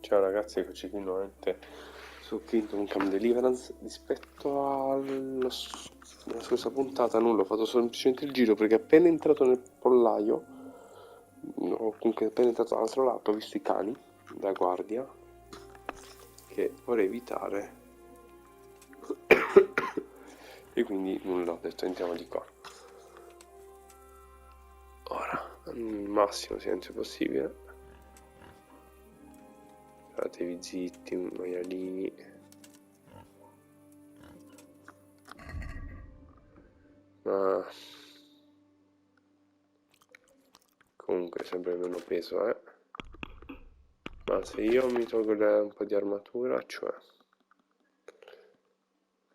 Ciao ragazzi, eccoci qui nuovamente su Kingdom Come Deliverance. Rispetto alla scorsa puntata nulla, ho fatto semplicemente il giro perché appena entrato nel pollaio, o comunque appena entrato dall'altro lato, ho visto i cani da guardia che vorrei evitare e quindi nulla, ho detto entriamo di qua. Ora, al massimo silenzio possibile. Statevi zitti, maialini. Ma comunque sempre meno peso, Ma se io mi tolgo un po' di armatura, cioè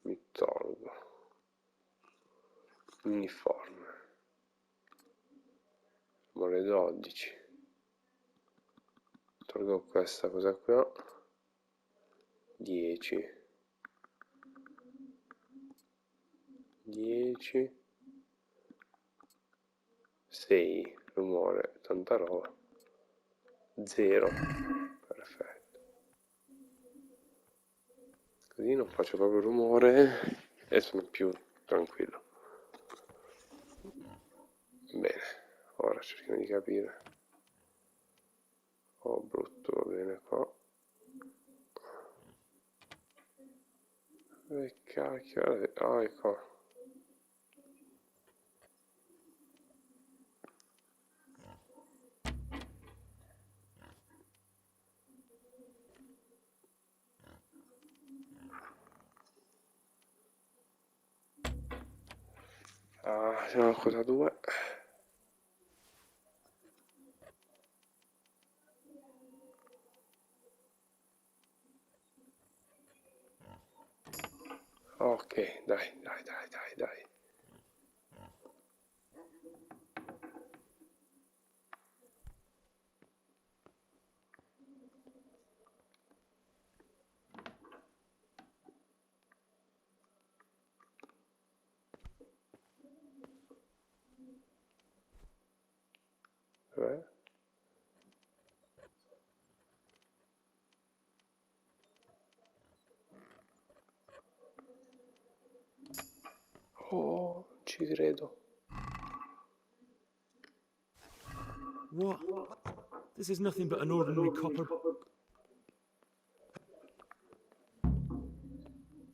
mi tolgo uniforme, siamo alle 12, tolgo questa cosa qua, 10, 10, 6, rumore, tanta roba, 0, perfetto, così non faccio proprio rumore e sono più tranquillo. Bene, ora cerchiamo di capire. Oh, brutto, va bene qua. Che cacchio, ecco. Siamo a cosa 2. Ok, dai. Oh, ci credo. What? This is nothing but an ordinary copper...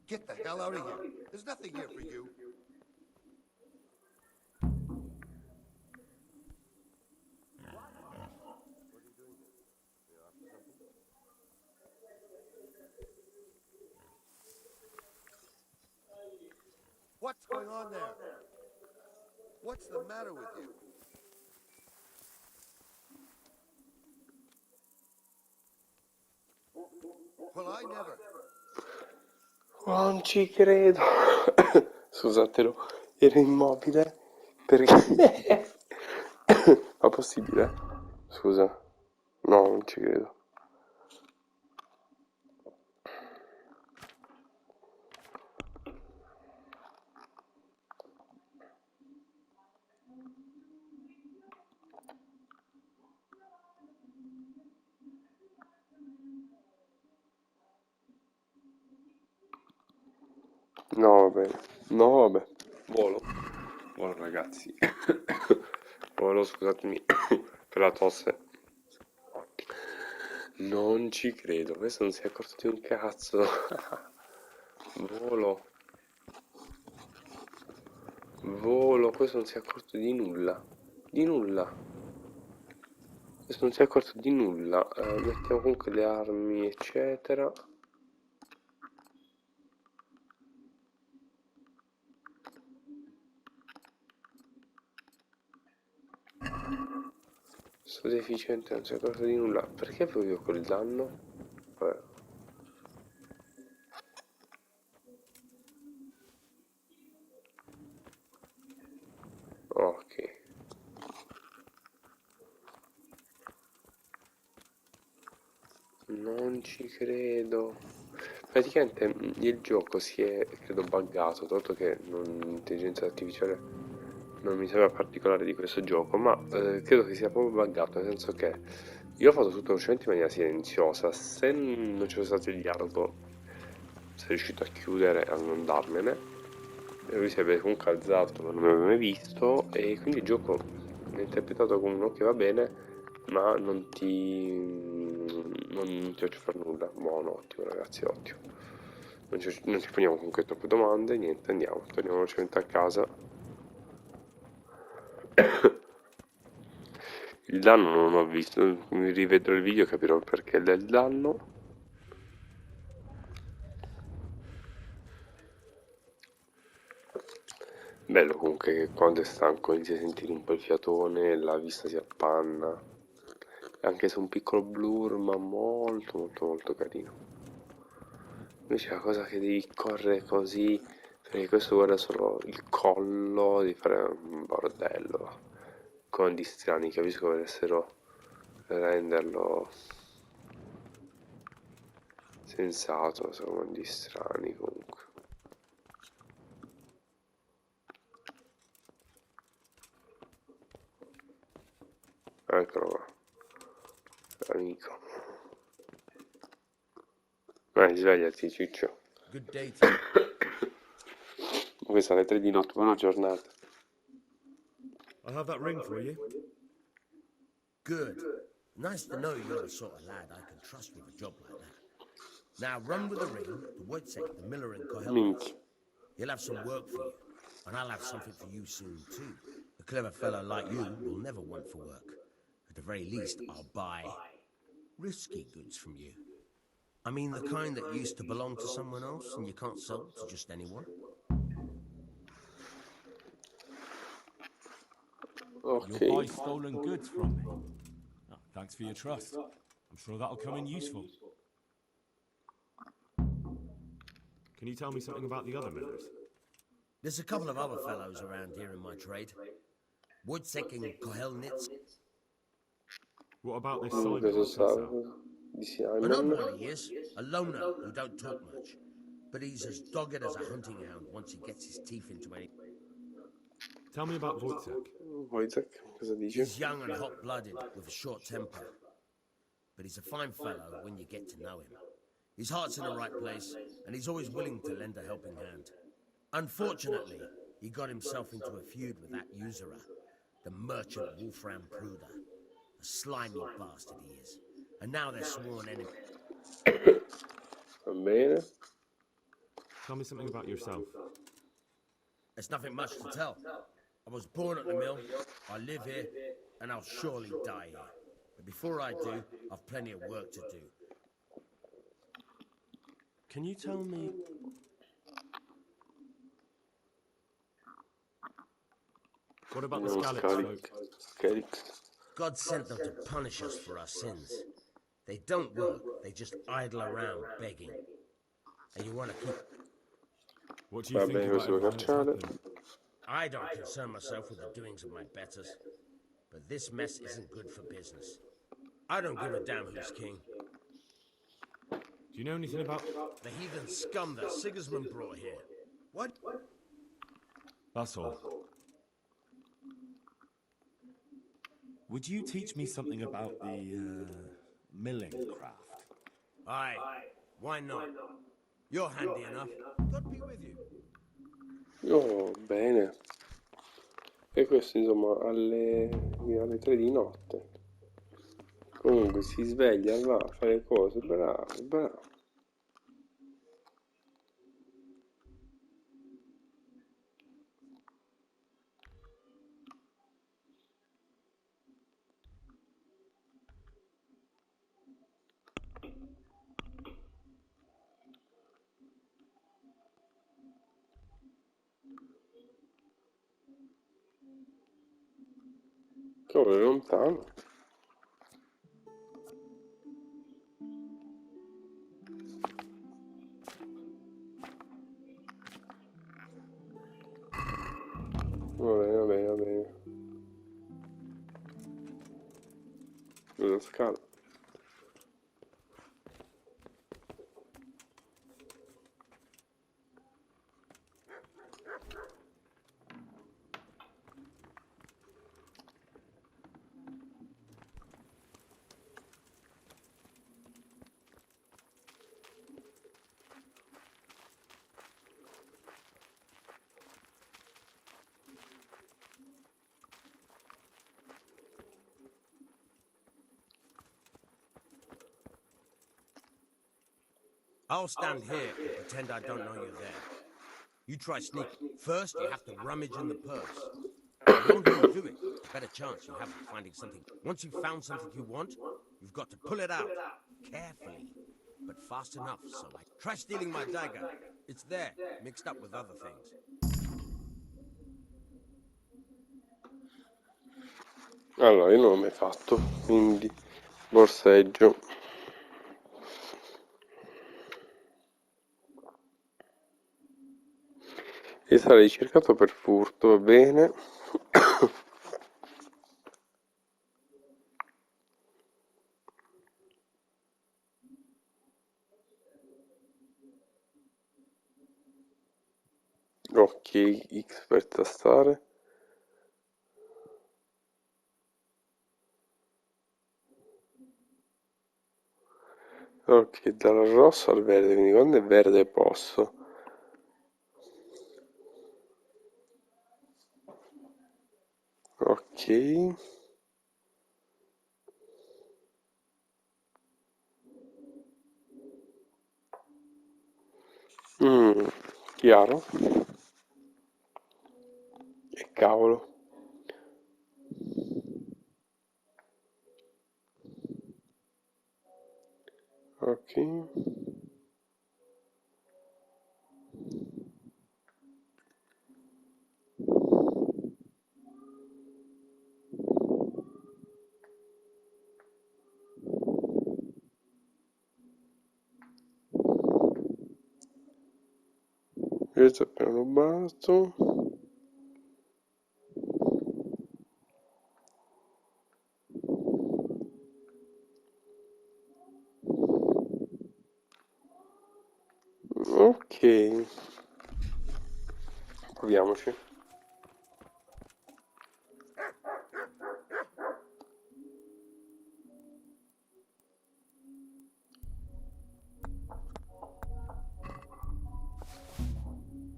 Get the hell out of here. There's nothing here for you. What's going on there? What's the matter with you? Well, I never. Non ci credo. Scusatelo, ero immobile perché... Ma possibile? Scusa. No, non ci credo. No, vabbè. Volo ragazzi. Volo, scusatemi per la tosse. Non ci credo, questo non si è accorto di un cazzo. Volo, questo non si è accorto di nulla. Questo non si è accorto di nulla. Mettiamo comunque le armi, eccetera. Sto deficiente, non si è accorto di nulla. Perché avevo io quel danno? Vabbè. Ok. Non ci credo. Praticamente il gioco si è, credo, buggato, dato che l'intelligenza artificiale non mi sembra particolare di questo gioco, ma credo che sia proprio buggato, nel senso che Io ho fatto tutto velocemente in maniera silenziosa, se non ci fosse stato il dialogo sei riuscito a chiudere e a non darmene, e lui si avrebbe comunque alzato ma non mi aveva mai visto, e quindi il gioco mi ha interpretato come uno che va bene ma non ti faccio fare nulla. Buono, ottimo ragazzi, ottimo. Non ci poniamo comunque troppe domande, niente, andiamo, torniamo velocemente a casa. Il danno non ho visto, mi rivedrò il video e capirò il perché del danno. Bello comunque che quando è stanco inizia a sentire un po' il fiatone, la vista si appanna, anche se un piccolo blur, ma molto molto molto carino. Invece la cosa che devi correre così, perché questo guarda solo il collo, di fare un bordello, comandi strani, capisco che volessero renderlo sensato, sono comandi strani comunque. Eccolo qua, amico. Svegliati, ciccio. Good day to you. Questa alle 3 di notte, buona giornata. I have that ring for you. Good. Nice to know you're the sort of lad I can trust with a job like that. Now run with the ring to Wojciech, the miller in Kohelnitz. Minchia. He'll have some work for you, and I'll have something for you soon too. A clever fellow like you will never want for work. At the very least, I'll buy risky goods from you. I mean the kind that used to belong to someone else and you can't sell to just anyone. Ok. You'll buy stolen goods from me. Oh, thanks for your trust. I'm sure that'll come in useful. Can you tell me something about the other millers? There's a couple of other fellows around here in my trade. Wojciech and Kohelnitz. What about this Simon? Cosa What's sa his out? di An odd Simon? one he is, a loner who don't talk much. But he's as dogged as a hunting hound once he gets his teeth into any. Tell me about Wojciech. Wojciech, cosa dice? He's young and hot-blooded with a short temper. But he's a fine fellow when you get to know him. His heart's in the right place, and he's always willing to lend a helping hand. Unfortunately, he got himself into a feud with that usurer, the merchant Wolfram Pruder. A slimy bastard he is. And now they're sworn enemies. Va bene. Tell me something about yourself. There's nothing much to tell. I was born at the mill, I live here, and I'll surely die here. But before I do, I've plenty of work to do. Can you tell me... What about the Scalix folk? Scalix. God sent them to punish us for our sins. They don't work, they just idle around begging. And you want to keep... What do you Va think bene, about questo lo everything that's cacciare. I happened? don't concern myself with the doings of my betters. But this mess isn't good for business. I don't give a damn who's king. Do you know anything about... The heathen scum that Sigismund brought here. What? That's all. Would you teach me something about the, milling craft? Aye, why not? You're handy enough. God be with you. Oh, bene. E questo insomma alle 3 di notte. Comunque si sveglia, va a fare cose, bravo, bravo. Cavolo, è lontano. Va bene, va bene, va bene. Cosa scala? I'll stand here and pretend I don't know you're there. You try sneaking. First, you have to rummage in the purse. The longer you do it, the better chance you have of finding something. Once you've found something you want, you've got to pull it out. Carefully, but fast enough so I... Try stealing my dagger. It's there, mixed up with other things. Allora, io non l'ho mai fatto, quindi borseggio. E sarà ricercato per furto, va bene. Ok, X per tastare. Ok, dal rosso al verde, quindi quando è verde posso. Ok. Chiaro. E cavolo. Ok. Questo è appena rubato. Ok. Proviamoci.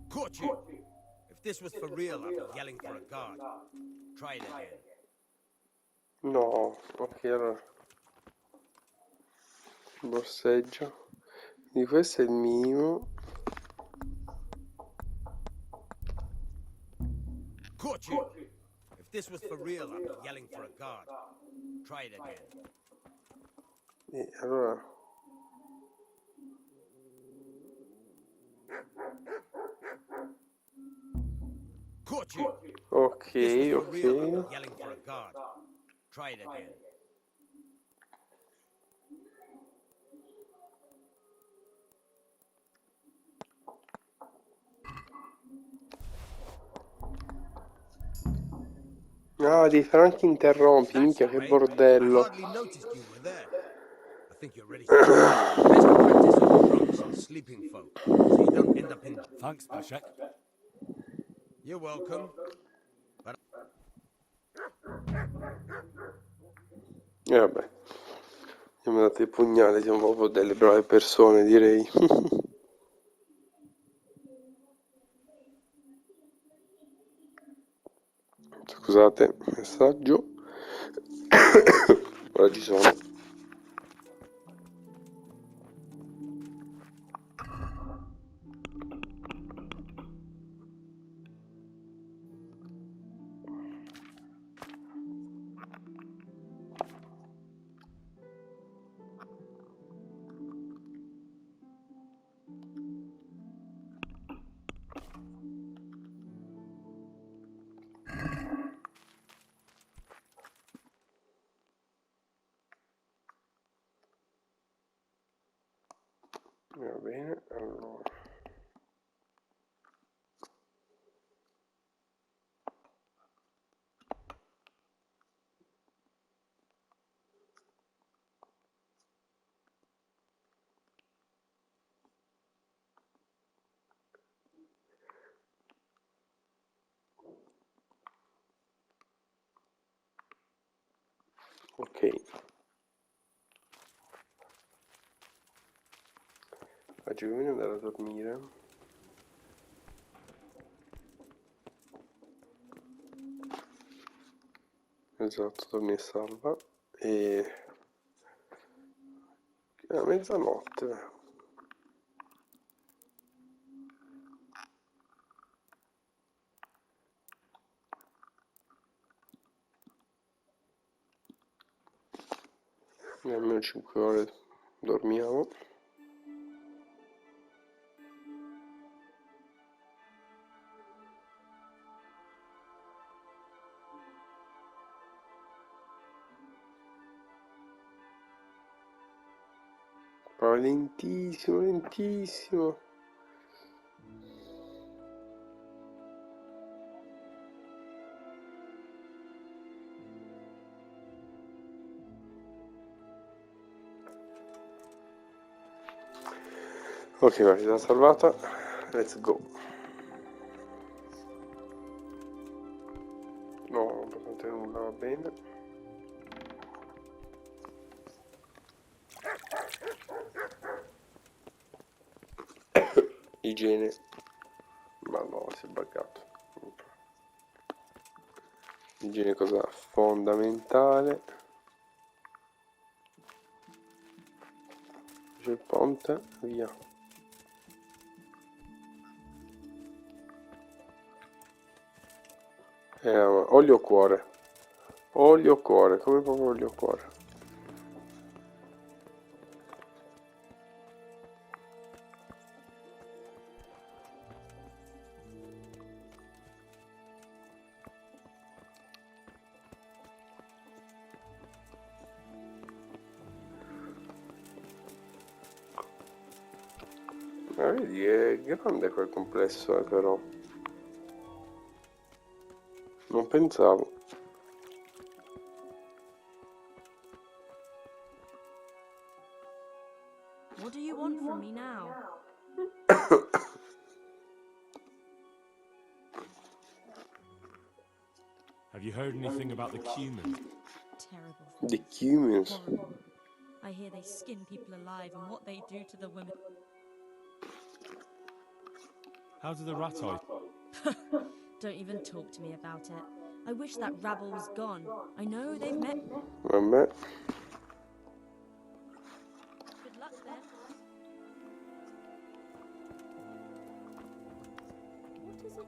Caught you! If this was for real, I'd be yelling for a guard. Try it again. No, ok, allora. Borseggio. Di questo è il minimo. Caught you! If this was for real, I'd be yelling for a guard. Try it again. E allora. Caught you! Ok, This was for ok. real, I'd be yelling for a guard. Try it again. Ah, devi fare anche interrompi, minchia che I bordello. hardly noticed you were there. I think you're ready to try. Best practice on drunks and sleeping folk, so you don't end up in... Thanks, Bashek. You're welcome. But... E vabbè. Siamo andati a pugnale, siamo proprio delle brave persone, direi. Scusate, messaggio. Ora ci sono. Va bene, allora. Ok. Faccio prima di andare a dormire. Esatto, torni e salva. E... a mezzanotte. Almeno 5 ore dormiamo. Però lentissimo, lentissimo. Ok, partita salvata. Let's go. No, non posso mettere nulla, va bene. Igiene. Ma no, si è buggato. Igiene cosa fondamentale. C'è il ponte, via. Olio cuore. Olio cuore, come proprio olio cuore. Ma vedi, è grande quel complesso, però. Non pensavo. What do you want from me now? Have you heard anything about the cumin? Terrible The things. cumulus. Horrible. I hear they skin people alive and what they do to the women. How do the ratoi? Don't even talk to me about it. I wish that rabble was gone. I know they've met. Vabbè. Good luck then. What is it?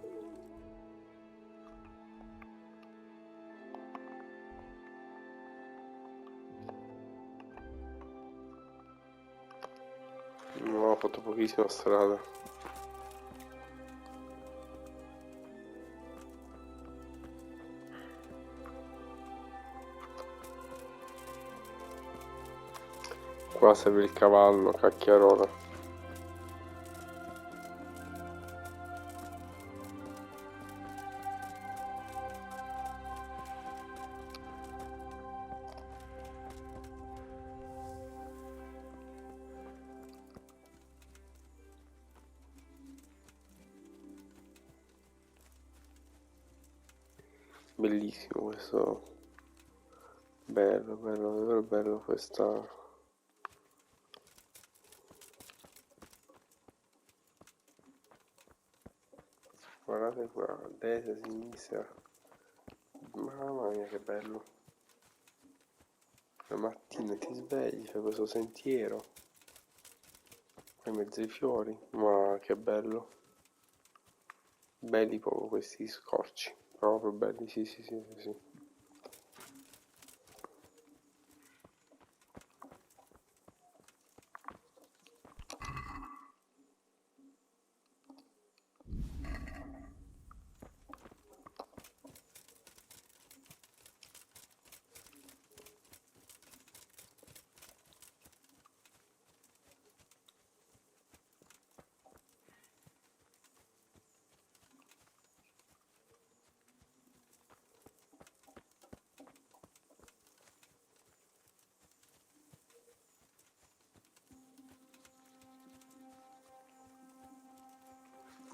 No, ho fatto pochissima strada. Qua serve il cavallo, cacchiarola. Bellissimo questo. Bello, bello, davvero bello questa. Guardate qua, a destra, a sinistra. Mamma mia che bello. La mattina ti svegli, fai questo sentiero. Qua in mezzo ai fiori. Ma che bello. Belli proprio questi scorci. Proprio belli, sì, sì, sì, sì, sì.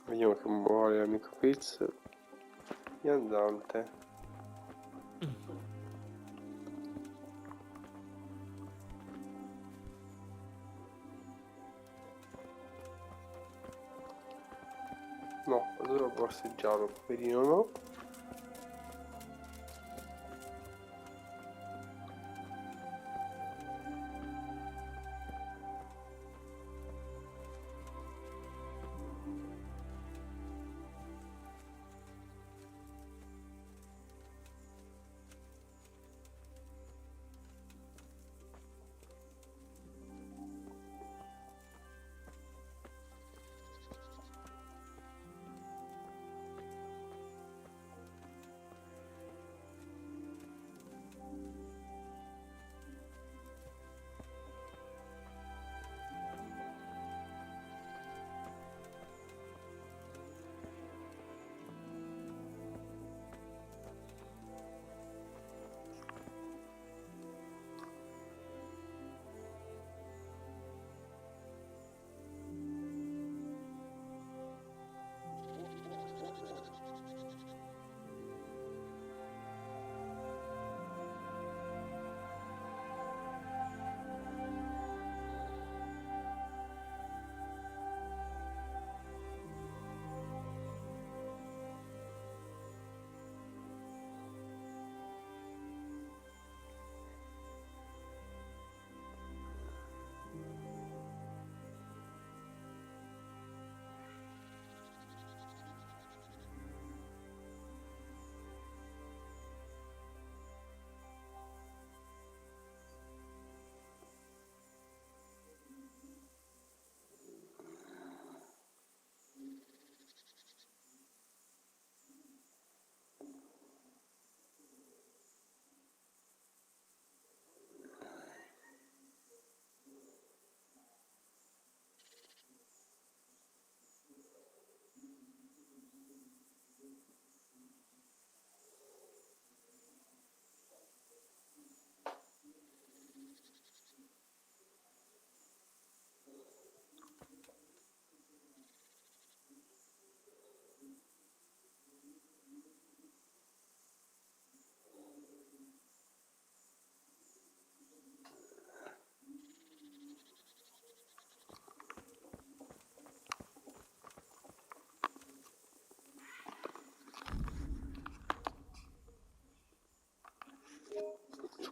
Vediamo che muore l'amico Piz. Viandante. No, allora borseggiato, poverino no.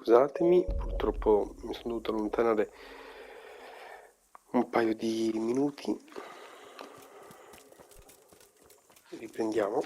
Scusatemi, purtroppo mi sono dovuto allontanare un paio di minuti. Riprendiamo.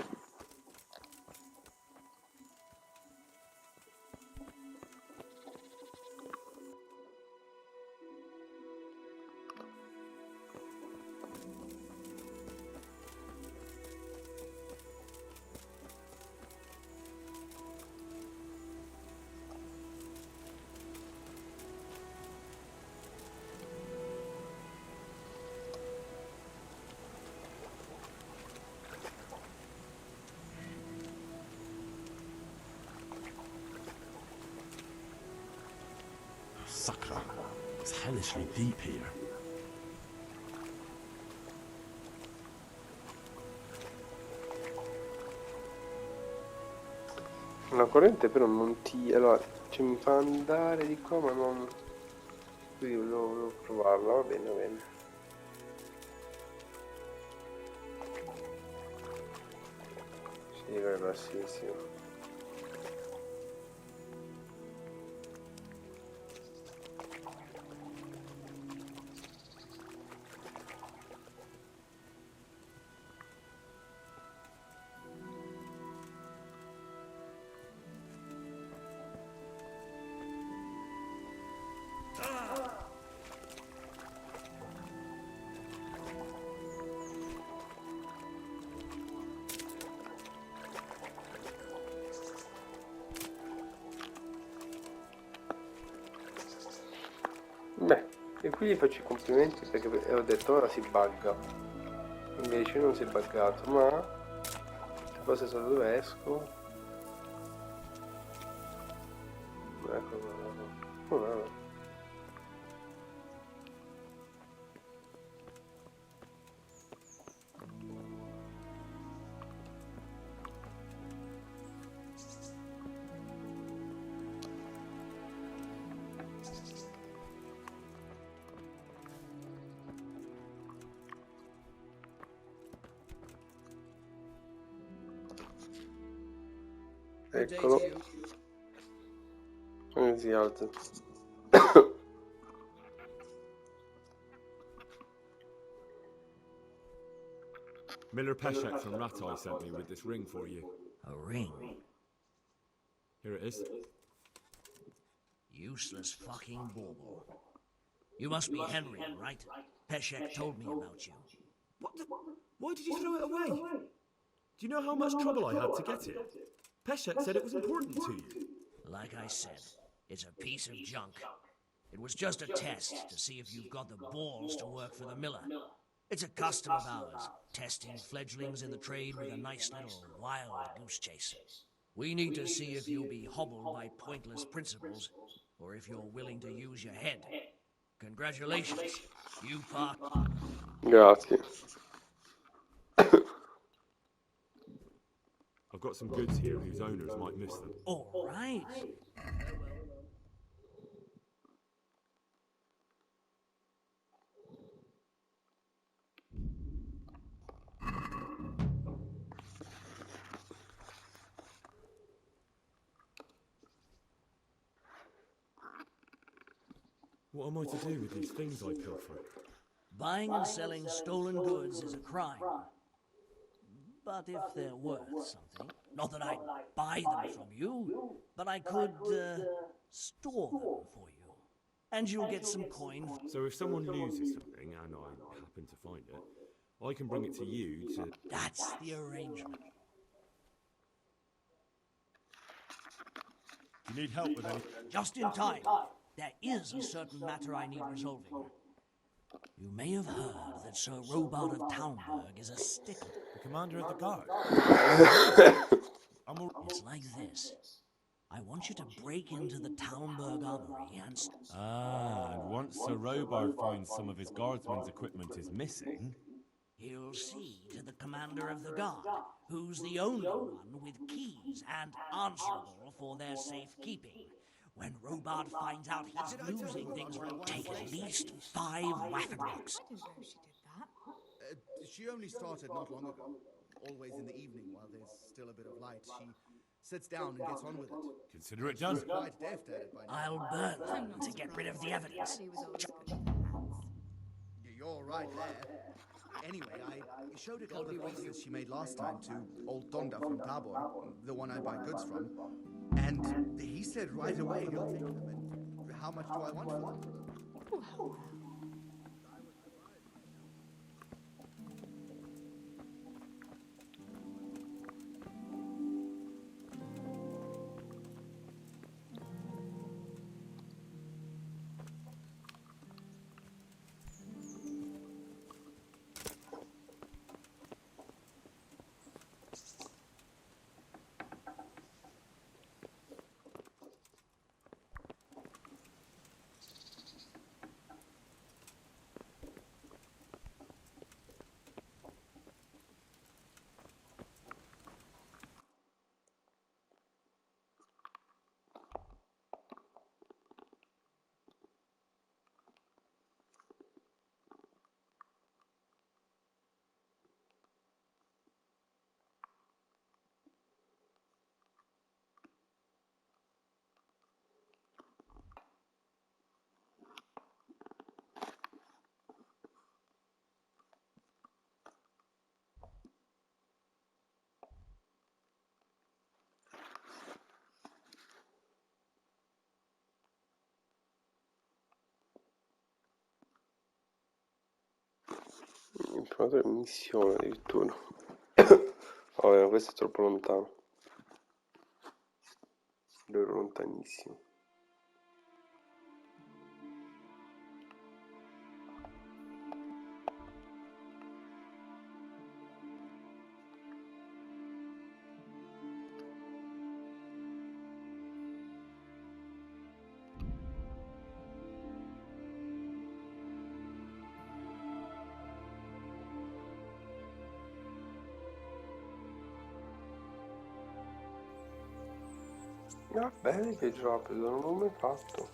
Sakra. It's hellishly deep here. La corrente però non ti... Allora, cioè, mi fa andare di qua ma non... Quindi volevo provarla, va bene, va bene. Sì, vai bassissimo. Beh, e qui gli faccio i complimenti perché ho detto ora si bugga, invece non si è buggato, ma le cose sono dove esco. Ecco, eccolo. Come si alza? Miller Peshek from Ratai sent me with this ring for you. A ring? Here it is. Useless fucking bauble. You must be Henry, right? Peshek told me about you. What the... Why did you throw it away? Do you know how much trouble I had to get it? Peshek said it was important to you. Like I said, it's a piece of junk. It was just a test to see if you've got the balls to work for the miller. It's a custom of ours, testing fledglings in the trade with a nice little wild goose chase. We need to see if you'll be hobbled by pointless principles, or if you're willing to use your head. Congratulations, you part. Grazie. I've got some goods here whose owners might miss them. All right. What am I to do with these things I pilfer? Buying and selling stolen goods is a crime. But if they're worth something, not that I'd buy them from you, but I could store them for you. And you'll get some coin. So if someone loses something, and I happen to find it, I can bring it to you to... That's the arrangement. Do you need help with anything? Just in time. There is a certain matter I need resolving. You may have heard that Sir Robard of Townburg is a stickler. The commander of the guard? It's like this. I want you to break into the Townburg armory and... And once Sir Robard finds some of his guardsmen's equipment is missing... He'll see to the commander of the guard, who's the only one with keys and answerable for their safekeeping. When Robard finds out he's losing things, take at least 5 waffenrocks. I didn't know she did that. She only started not long ago. Always in the evening while there's still a bit of light. sits down and gets on with it. Consider it done. He's quite deft at it by now. I'll burn them to get rid of the evidence. He was always good with the hands. You're right there. Anyway, I showed a couple of pieces she made last time to old Tonda from Tabor, the one I buy goods from, and he said right away he'll take them. And how much do I want for them? Well, Imperatore missione addirittura. Vabbè, questo è troppo lontano. Ero lontanissimo. Va bene che rapido, non l'ho mai fatto.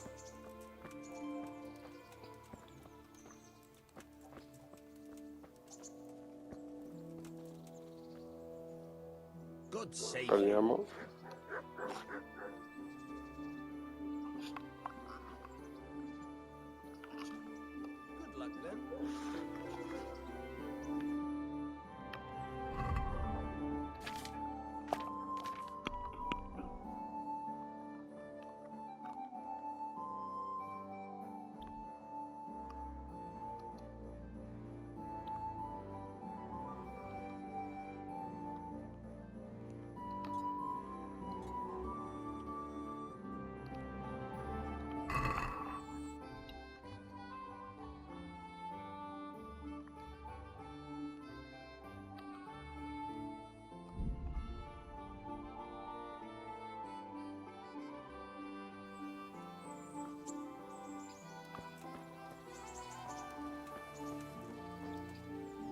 God save you. Parliamo. Good luck then.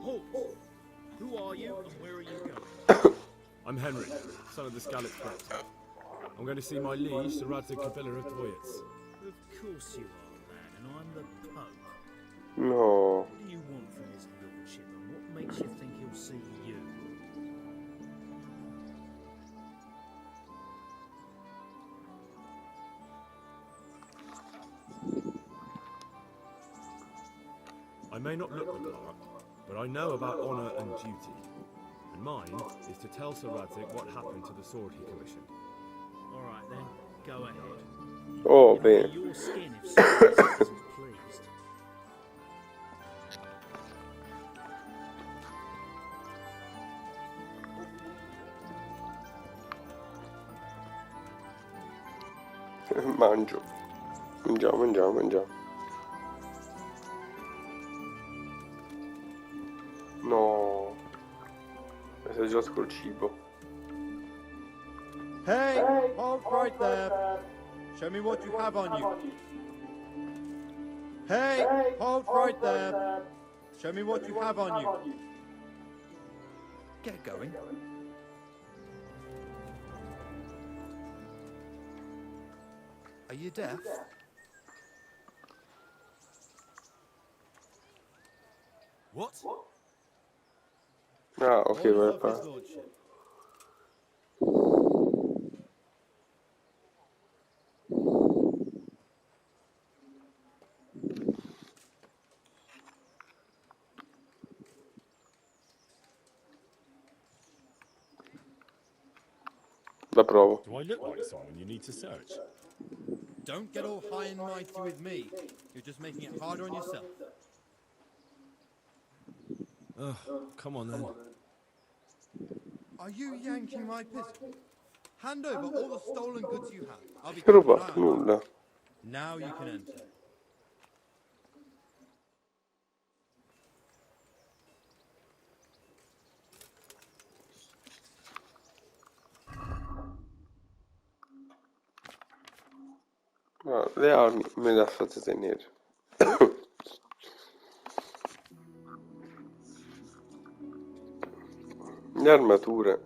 Halt! Who are you and where are you going? I'm Henry, son of the Scallop Prince. I'm going to see my liege, Sir Radzig of Doyets. Of course you are, lad, and I'm the Pope. No. What do you want from his lordship, and what makes you think he'll see you? I may not look the part, but I know about honour and duty. And mine is to tell Sir Radzig what happened to the sword he commissioned. All right then, go ahead. Oh, It'll bene. be your skin if Sir Radzig isn't pleased. Mangio. Mangiamo. No. Sei già col cibo. Hey, hold right there. Show me what you have on you. Hey, hold right there. Show me what you have on you. Get going. Are you deaf? What? Ah, ok, All vai of fa. his lordship. La provo. Do I look like someone you need to search? Don't get all high and mighty with me. You're just making it harder on yourself. Come on then. Are you yanking my pistol? Hand over all the stolen goods you have. I'll be Che ho keeping an eye rubato? on you. Nulla. Now you can enter. No, le armi me le ha fatte tenere. Le armature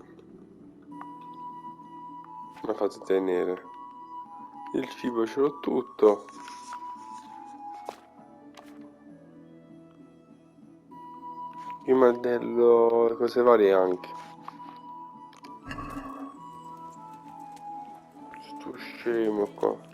me le ha fatte tenere. Il cibo ce l'ho tutto. Il mantello, le cose varie anche. Sto scemo qua.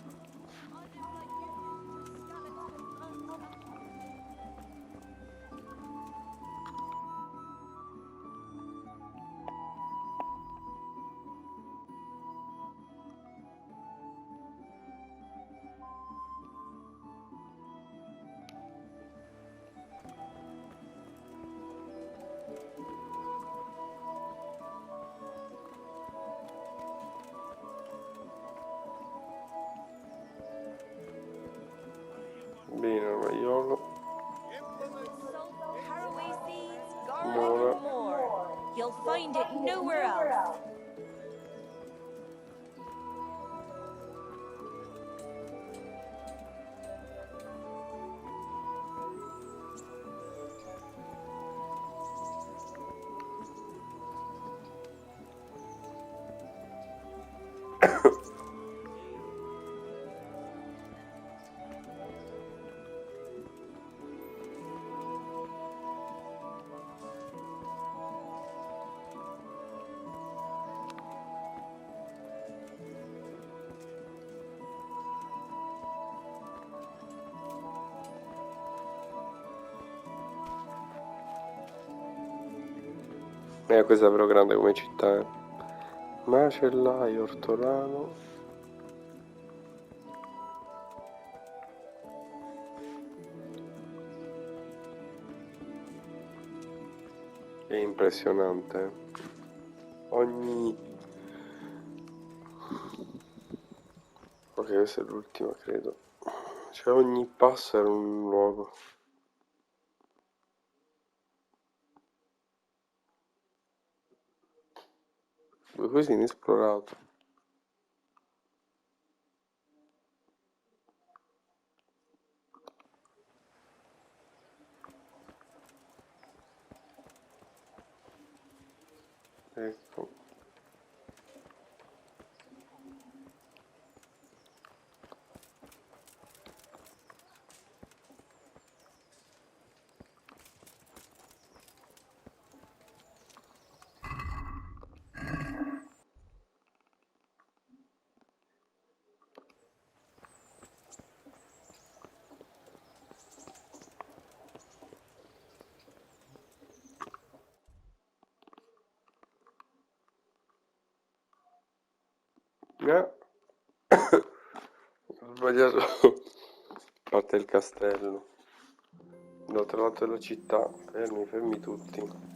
Bene, maiolo. Caraway seeds, Mora. garlic, and more. You'll find it nowhere else. Questa è però grande come città, eh. Macellaio, ortolano. È impressionante, eh. Ok, questa è l'ultima, credo. Cioè ogni passo era un luogo. Due cose inesplorate. Ecco. Ho sbagliato parte del castello. No, tra l'altro della città. Fermi, fermi tutti.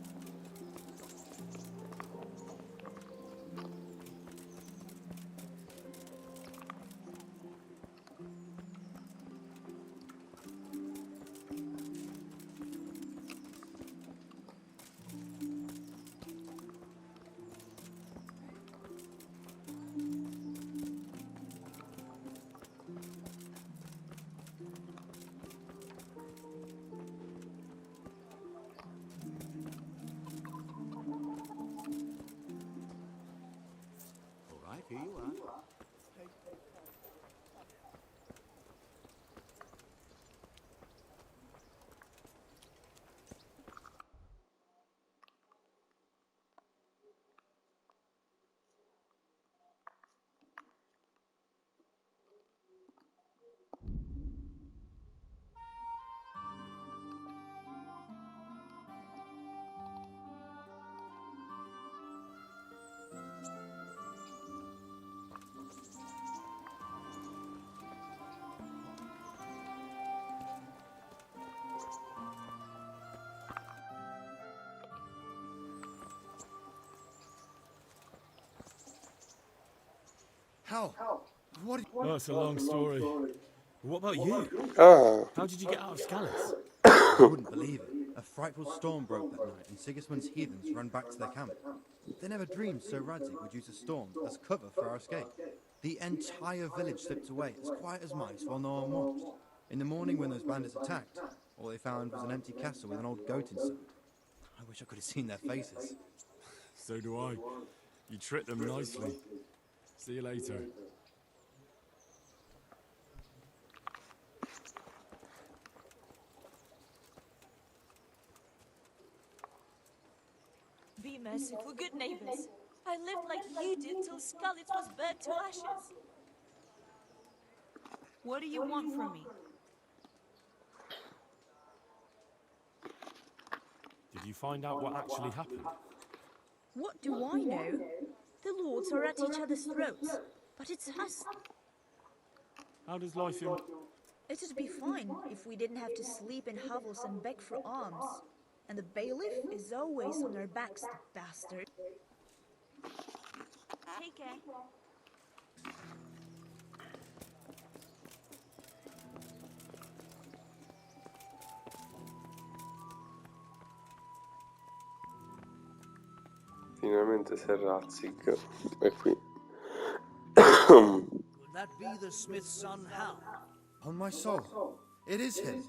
Hal, what? Oh, it's a long story. What about you? Ah, How did you get out of Skalitz? You wouldn't believe it. A frightful storm broke that night, and Sigismund's heathens ran back to their camp. They never dreamed Sir Radzig would use a storm as cover for our escape. The entire village slipped away, as quiet as mice, while no one watched. In the morning, when those bandits attacked, all they found was an empty castle with an old goat inside. I wish I could have seen their faces. So do I. You tricked them nicely. See you later. Be merciful, good neighbors. I lived like you did till Skalitz was burnt to ashes. What do you want from me? Did you find out what actually happened? What do I know? The lords are at each other's throats, but it's us. How does life in... It'd be fine if we didn't have to sleep in hovels and beg for alms. And the bailiff is always on our backs, the bastard. Take care. finalmente Sir Radzig è qui. Could that be the smith's son, Hal? On my soul, it is him.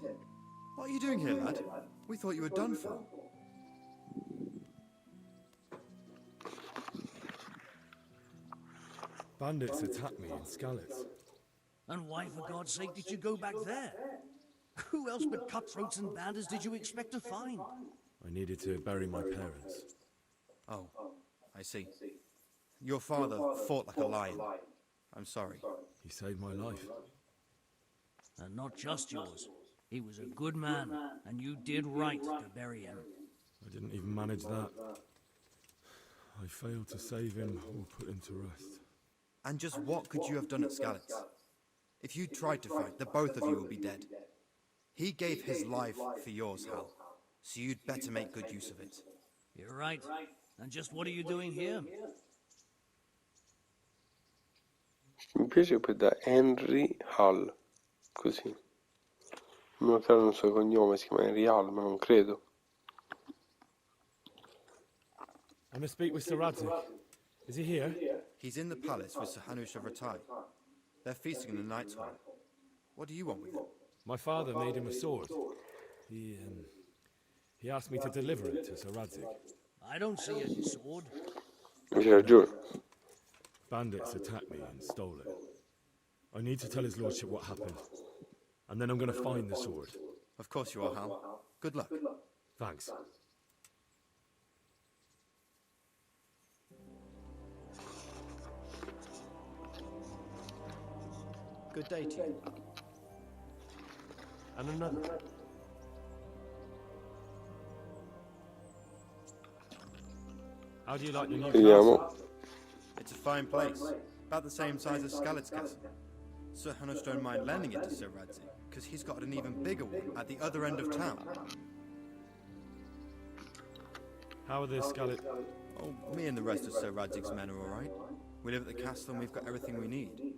What are you doing here, lad? We thought you were done for. Bandits attacked me in Skalitz. And why, for God's sake, did you go back there? Who else but cutthroats and bandits did you expect to find? I needed to bury my parents. Oh, I see. Your father fought like a lion. I'm sorry. He saved my life. And not just yours. He was a good man, and you did right to bury him. I didn't even manage that. I failed to save him or put him to rest. And just what could you have done at Skalitz? If you tried to fight, the both of you would be dead. He gave his life for yours, Hal. So you'd better make good use of it. You're right. And just what are you doing here? Mi piace poi da Henry Hall, così. Non lo so il suo cognome, si chiama Henry Hall, ma non credo. I must speak with Sir Radzig. Is he here? He's in the palace with Sir Hanush of Ratai. They're feasting in the Knight's Hall. What do you want with him? My father made him a sword. He asked me to deliver it to Sir Radzig. I don't see any sword. C'hai ragione. Bandits attacked me and stole it. I need to tell his lordship what happened. And then I'm going to find the sword. Of course you are, Hal. Good luck. Thanks. Good day to you. And another. How do you like the new Vediamo. castle? It's a fine place. About the same size as Skalitz Castle. Sir Hanush don't mind lending it to Sir Radzig, because he's got an even bigger one at the other end of town. How are the Skalitz? Oh, me and the rest of Sir Radzig's men are alright. We live at the castle and we've got everything we need.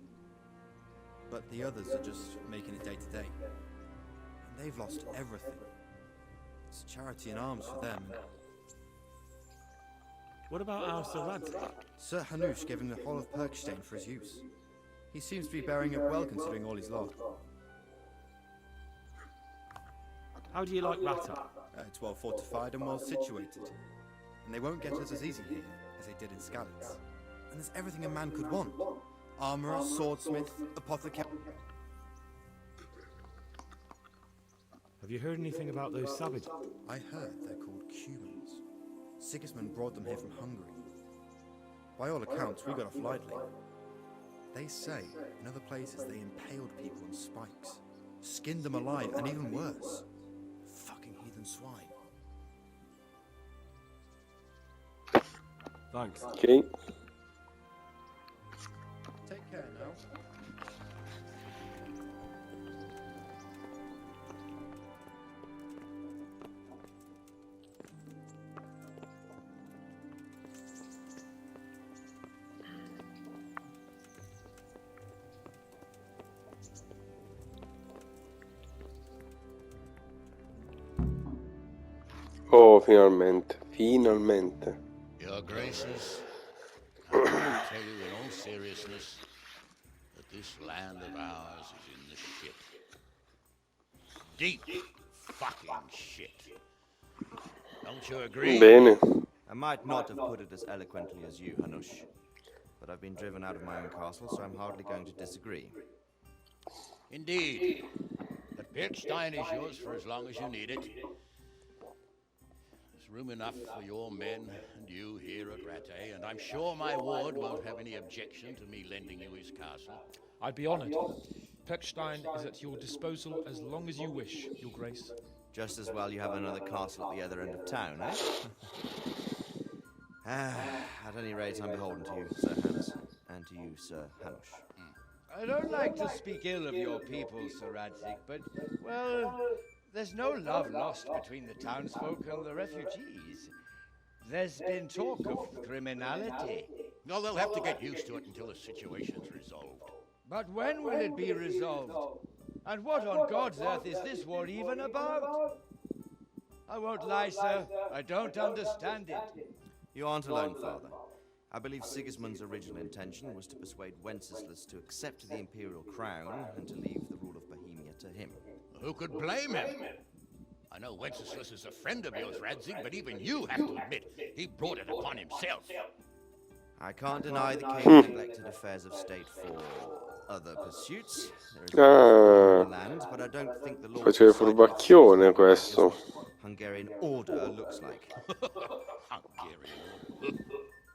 But the others are just making it day to day. And they've lost everything. It's charity and arms for them. What about our Sir Radzig? Sir Hanush gave him the whole of Perkstein for his use. He seems to be bearing up well considering all he's lost. How do you like Rata? It's well fortified and well situated. And they won't get us as easy here as they did in Skalitz. And there's everything a man could want. Armourer, swordsmith, apothecary. Have you heard anything about those savages? I heard they're called Cumans. Sigismund brought them here from Hungary. By all accounts, we got off lightly. They say in other places they impaled people on spikes, skinned them alive, and even worse. Fucking heathen swine. Thanks. Ok. Take care now. Oh, finalmente, finalmente. Your Graces, I want to tell you in all seriousness that this land of ours is in the shit. Deep fucking shit. Don't you agree? Bene. I might not have put it as eloquently as you, Hanush, but I've been driven out of my own castle, so I'm hardly going to disagree. Indeed. But Birkstein is yours for as long as you need it. There's room enough for your men and you here at Rattay, and I'm sure my ward won't have any objection to me lending you his castle. I'd be honored. Pechstein is at your disposal as long as you wish, Your Grace. Just as well you have another castle at the other end of town, eh? At any rate, I'm beholden to you, Sir Hans, and to you, Sir Hanush. I don't like to speak ill of your people, Sir Radzig, but, well, there's no love lost between the townsfolk and the refugees. There's been talk of criminality. No, they'll have to get used to it until the situation's resolved. But when will it be resolved? And what on God's earth is this war even about? I won't lie, sir. I don't understand it. You aren't alone, Father. I believe Sigismund's original intention was to persuade Wenceslas to accept the imperial crown and to leave the rule of Bohemia to him. Who could blame him? I know Wenceslas is a friend of yours, Radzig, but even you have to admit he brought it upon himself. I can't deny the king neglected affairs of state for other pursuits. There is land, but I don't think the law Faceva il furbacchione questo. Hungarian order looks like.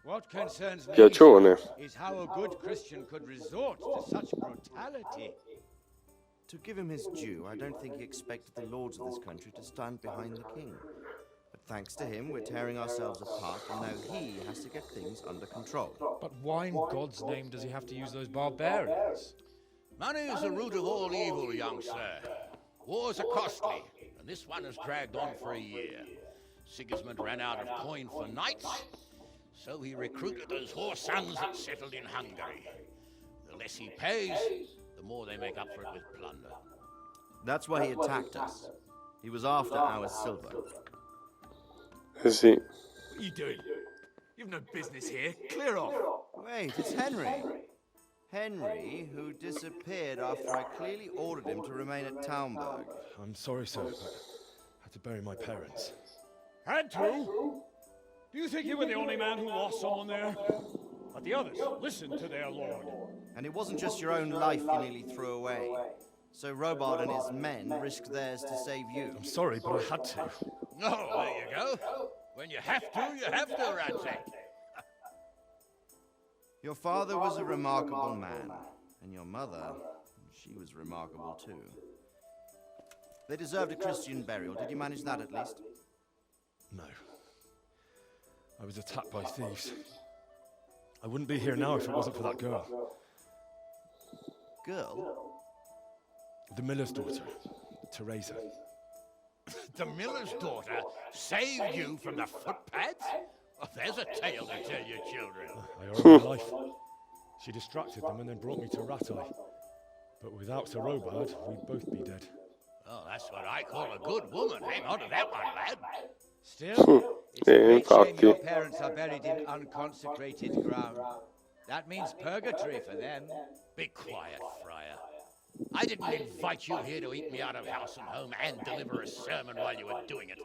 What concerns me Piacione. is how a good Christian could resort to such brutality. To give him his due, I don't think he expected the lords of this country to stand behind the king. But thanks to him, we're tearing ourselves apart, and now he has to get things under control. But why in God's name does he have to use those barbarians? Money is the root of all evil, young sir. Wars are costly, and this one has dragged on for a year. Sigismund ran out of coin for knights, so he recruited those whore sons that settled in Hungary. The less he pays, the more they make up for it with plunder. That's why he attacked us. He was after our silver. Sì. What are you doing? You've no business here. Clear off. Wait, it's Henry. Henry, who disappeared after I clearly ordered him to remain at Taunberg. I'm sorry, sir, but I had to bury my parents. Had to? Do you think you were the only man who lost someone there? But the others listened to their lord. And it wasn't just your own life you nearly threw away. So Robard and his men risked theirs to save you. I'm sorry, but I had to. Oh, there you go. When you have to, Radzig. Your father was a remarkable man, and your mother, she was remarkable too. They deserved a Christian burial. Did you manage that at least? No. I was attacked by thieves. I wouldn't be here now if it wasn't for that girl. Girl? The miller's daughter, Teresa. The miller's daughter saved you from the footpads? Oh, there's a tale to tell your children. I owe her my life. She distracted them and then brought me to Rattay. But without Sir Robard, we'd both be dead. Oh, that's what I call a good woman. Hang on to that one, lad. Still, it's a great shame infatti. your parents are buried in unconsecrated ground. That means purgatory for them. Be quiet, friar. I didn't invite you here to eat me out of house and home and deliver a sermon while you were doing it.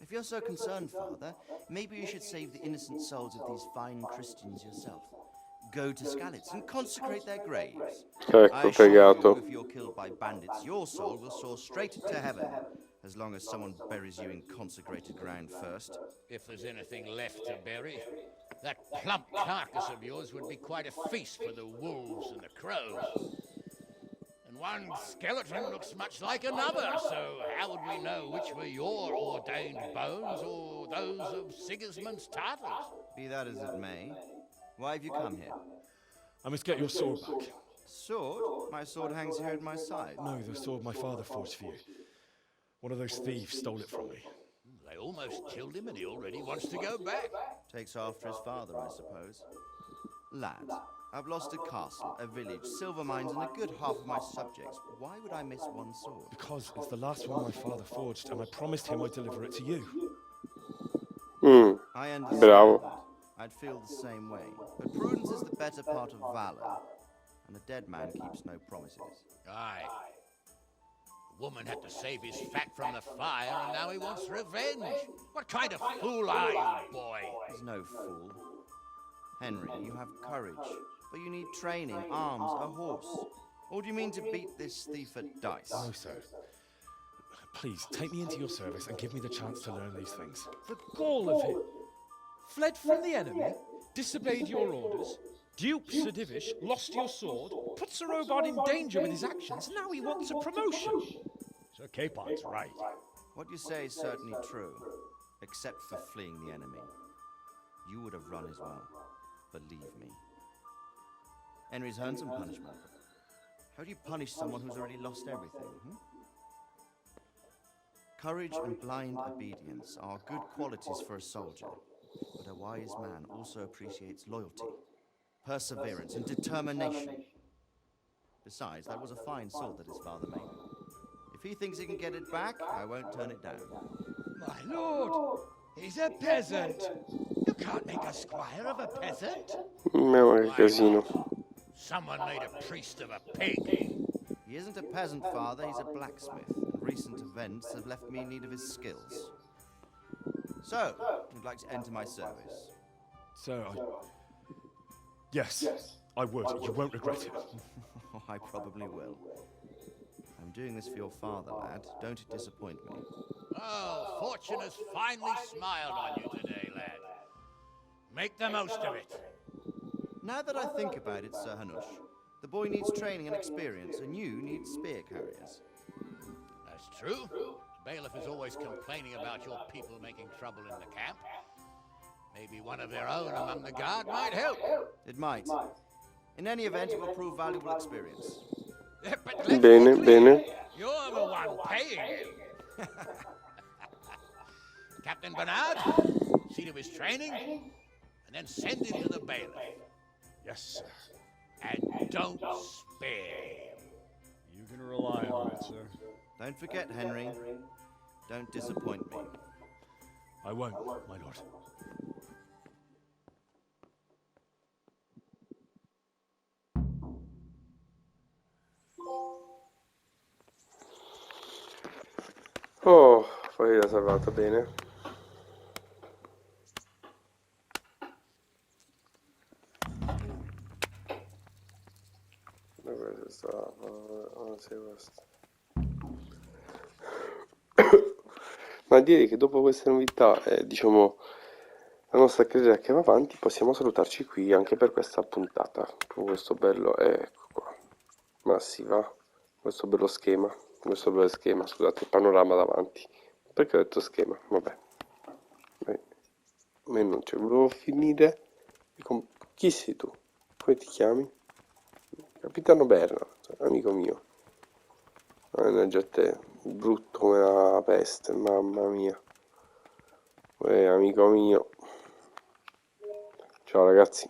If you're so concerned, Father, maybe you should save the innocent souls of these fine Christians yourself. Go to Skalitz and consecrate their graves. I Ecco, assure pregato. you, if you're killed by bandits, your soul will soar straight to heaven, as long as someone buries you in consecrated ground first. If there's anything left to bury, that plump carcass of yours would be quite a feast for the wolves and the crows. And one skeleton looks much like another, so how would we know which were your ordained bones or those of Sigismund's Tartars? Be that as it may, why have you come here? I must get your sword back. Sword? My sword hangs here at my side. No, the sword my father forged for you. One of those thieves stole it from me. They almost killed him and he already wants to go back. Takes after his father, I suppose. Lad, I've lost a castle, a village, silver mines, and a good half of my subjects. Why would I miss one sword? Because it's the last one my father forged, and I promised him I'd deliver it to you. I understand. Bravo. I'd feel the same way. But prudence is the better part of valor. And a dead man keeps no promises. Aye. The woman had to save his fat from the fire, and now he wants revenge. What kind of fool are you, boy? He's no fool. Henry, you have courage, but you need training, arms, a horse. Or do you mean to beat this thief at dice? No, sir. Please, take me into your service and give me the chance to learn these things. The gall of him. Fled from the enemy, disobeyed your orders, duped Sir Divish, lost your sword, put Sir Robard in danger with his actions, now he wants a promotion. Sir Capard's right. What you say is certainly true, except for fleeing the enemy. You would have run as well, believe me. Henry's earned some punishment. How do you punish someone who's already lost everything? Courage and blind obedience are good qualities for a soldier, but a wise man also appreciates loyalty, perseverance, and determination. Besides, that was a fine sword that his father made. If he thinks he can get it back, I won't turn it down. My lord, he's a peasant. You can't make a squire of a peasant. Che casino. Someone made a priest of a pig. He isn't a peasant, father, he's a blacksmith. And recent events have left me in need of his skills. So, you'd like to enter my service? Sir, Yes, I would. You won't regret it. I probably will. I'm doing this for your father, lad. Don't it disappoint me. Oh, fortune has finally smiled on you today, lad. Make the most of it. Now that I think about it, Sir Hanush, the boy needs training and experience, and you need spear carriers. That's true. The bailiff is always complaining about your people making trouble in the camp. Maybe one of their own among the guard might help. It might. In any event, it will prove valuable experience. Bene. You're the one paying him. Captain Bernard, see to his training, and then send him to the bailiff. Yes, sir. And don't spare him. You can rely on it, sir. Don't forget, Henry. Don't disappoint me. I won't, my lord. Oh, poi l'ha salvata bene. Dove sta? Non sei questo. Ma direi che dopo queste novità, diciamo, la nostra carriera che va avanti, possiamo salutarci qui anche per questa puntata. Con questo bello, ecco qua. Ma sì, va. Questo bello schema. Scusate, il panorama davanti. Perché ho detto schema? Vabbè. Ma non c'è, volevo finire. Chi sei tu? Come ti chiami? Capitano Bernard, amico mio. Già te, brutto come la peste, mamma mia. Amico mio. Ciao ragazzi.